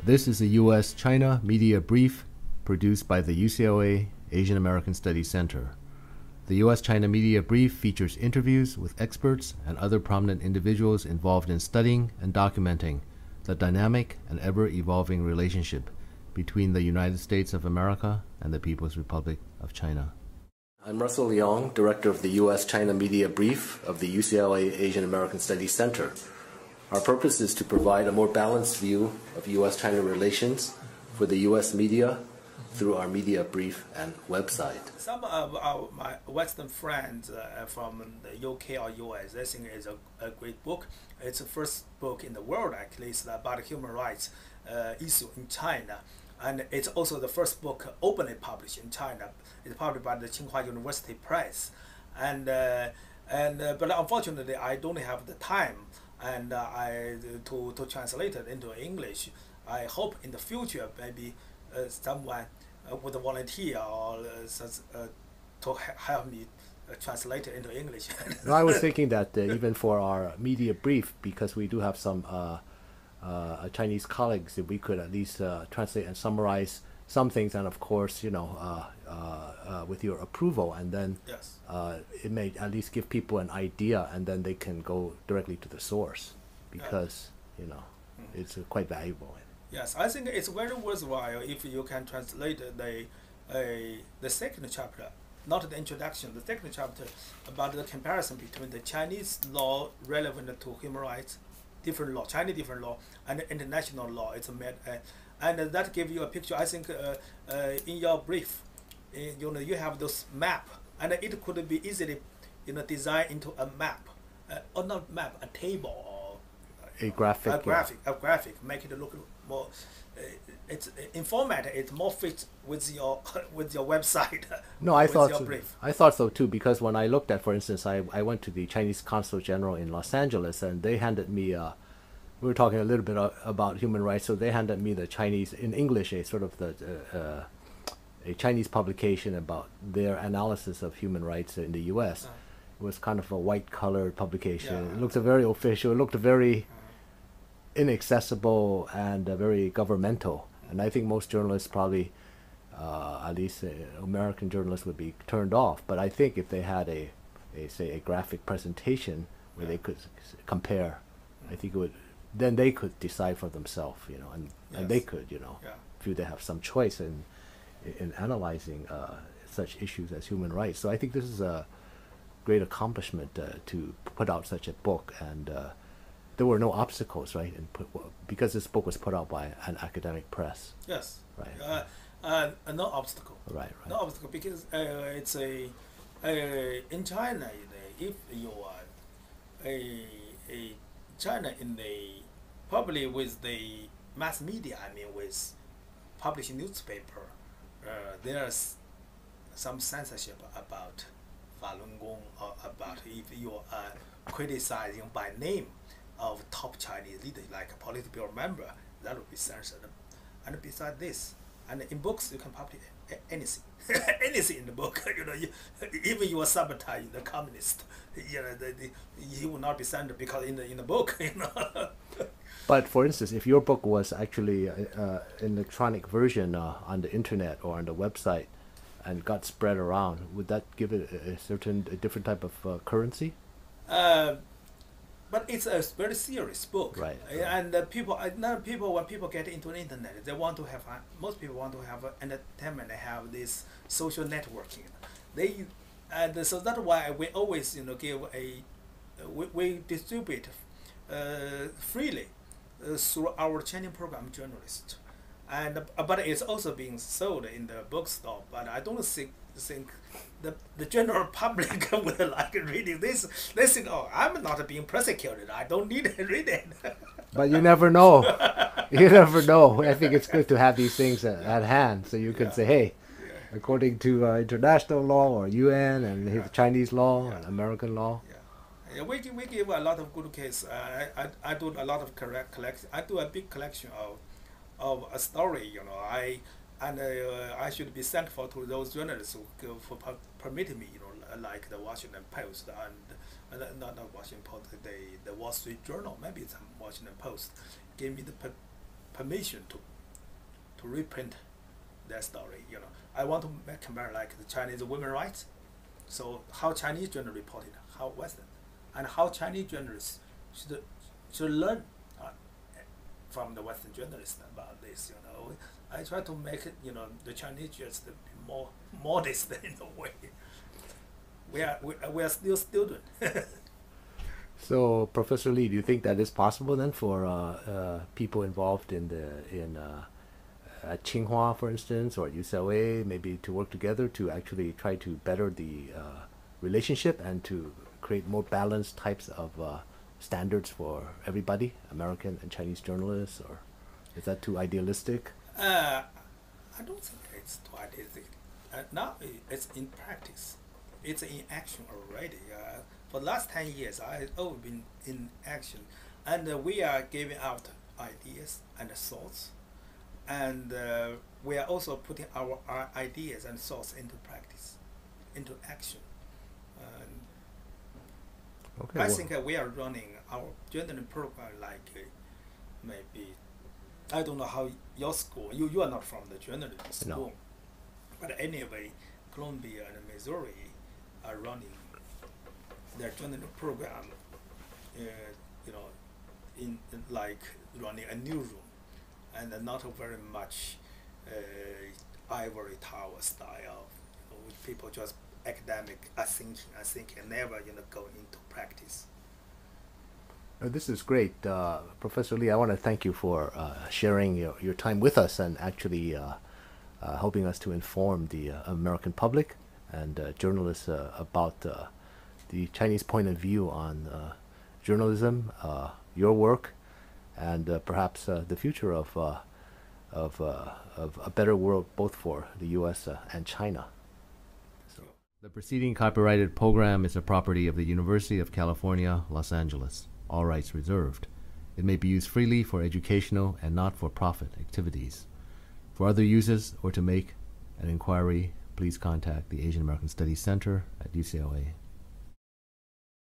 This is a U.S.-China media brief produced by the UCLA Asian American Studies Center. The U.S.-China media brief features interviews with experts and other prominent individuals involved in studying and documenting the dynamic and ever-evolving relationship between the United States of America and the People's Republic of China. I'm Russell Leong, Director of the U.S.-China Media Brief of the UCLA Asian American Studies Center. Our purpose is to provide a more balanced view of U.S.-China relations for the U.S. media through our media brief and website. Some of my Western friends from the UK or US, they think it's a great book. It's the first book in the world, actually, it's about human rights issue in China. And it's also the first book openly published in China. It's published by the Xiguang University Press. But unfortunately, I don't have the time and to translate it into English. I hope in the future maybe someone would volunteer or to help me translate it into English. No, I was thinking that even for our media brief, because we do have some Chinese colleagues, if we could at least translate and summarize some things, and of course, you know, with your approval, and then yes. It may at least give people an idea, and then they can go directly to the source, because you know, it's quite valuable. Yes, I think it's very worthwhile if you can translate the second chapter, not the introduction, the second chapter about the comparison between the Chinese law relevant to human rights, different law, Chinese different law, and the international law. It's made, and that gives you a picture. I think in your brief, you know, you have those map, and it could be easily, you know, designed into a map, or not map, a table or a graphic. A graphic, make it look more. It's in format. It's more fit with your website. No, I thought your so. Brief. I thought so too, because when I looked at, for instance, I went to the Chinese Consul General in Los Angeles, and they handed me. We were talking a little bit about human rights, so they handed me the Chinese in English, a sort of a Chinese publication about their analysis of human rights in the U.S. It was kind of a white-colored publication. Yeah. It looked very official. It looked very inaccessible and very governmental. And I think most journalists probably, at least American journalists, would be turned off. But I think if they had say a graphic presentation where they could compare, I think it would. Then they could decide for themselves, you know, and they could, you know, if they have some choice in analyzing such issues as human rights. So I think this is a great accomplishment to put out such a book, and there were no obstacles, right? And because this book was put out by an academic press. Yes. Right. No obstacle. Right. No obstacle, because it's in China, if you are a China in the probably with the mass media, I mean with published newspaper, there's some censorship about Falun Gong, or about if you are criticizing by name of top Chinese leader, like a political member, that would be censored. And besides this, and in books you can publish anything, anything in the book. You know, even you are sabotaging the communist, you know, he will not be censored because in the book, you know. But for instance, if your book was actually an electronic version on the internet or on the website and got spread around, would that give it a different type of currency? But it's a very serious book, right? And when people get into the internet, they want to have. Most people want to have entertainment. They have this social networking. So that's why we always, you know, give we distribute freely through our training program journalists, and but it's also being sold in the bookstore. But I don't think the general public would like reading this. They think, oh, I'm not being persecuted, I don't need to read it. But you never know. You never know. I think it's good to have these things at hand, so you can say, hey, according to international law or UN and Chinese law and American law. Yeah, we give a lot of good cases. I do a lot of collection. I do a big collection of a story. You know, I should be thankful to those journalists who for permitting me. You know, like the Washington Post and not Washington Post, the Wall Street Journal, maybe it's Washington Post, gave me the permission to to reprint their story. I want to compare like the Chinese women's rights. So how Chinese journalists reported, how Western, and how Chinese journalists should learn from the Western journalists about this. I try to make it, the Chinese journalists be more modest in a way. We are still students. So, Professor Lee, do you think that is possible then for people involved at Xinghua, for instance, or at UCLA, maybe to work together to actually try to better the relationship and to create more balanced types of standards for everybody, American and Chinese journalists, or is that too idealistic? I don't think it's too idealistic. Now it's in practice. It's in action already. For the last 10 years, I've always been in action, and we are giving out ideas and thoughts, and we are also putting our ideas and thoughts into practice, into action. Okay, I think we are running our journalism program like maybe, I don't know how your school, you are not from the journalism school, No. but anyway, Columbia and Missouri are running their journalism program, in like running a newsroom, and not very much ivory tower style, with people just academic thinking, never go into practice. This is great. Professor Lee, I want to thank you for sharing your time with us and actually helping us to inform the American public and journalists about the Chinese point of view on journalism, your work, and perhaps the future of a better world both for the U.S. And China. The preceding copyrighted program is a property of the University of California, Los Angeles. All rights reserved. It may be used freely for educational and not-for-profit activities. For other uses or to make an inquiry, please contact the Asian American Studies Center at UCLA.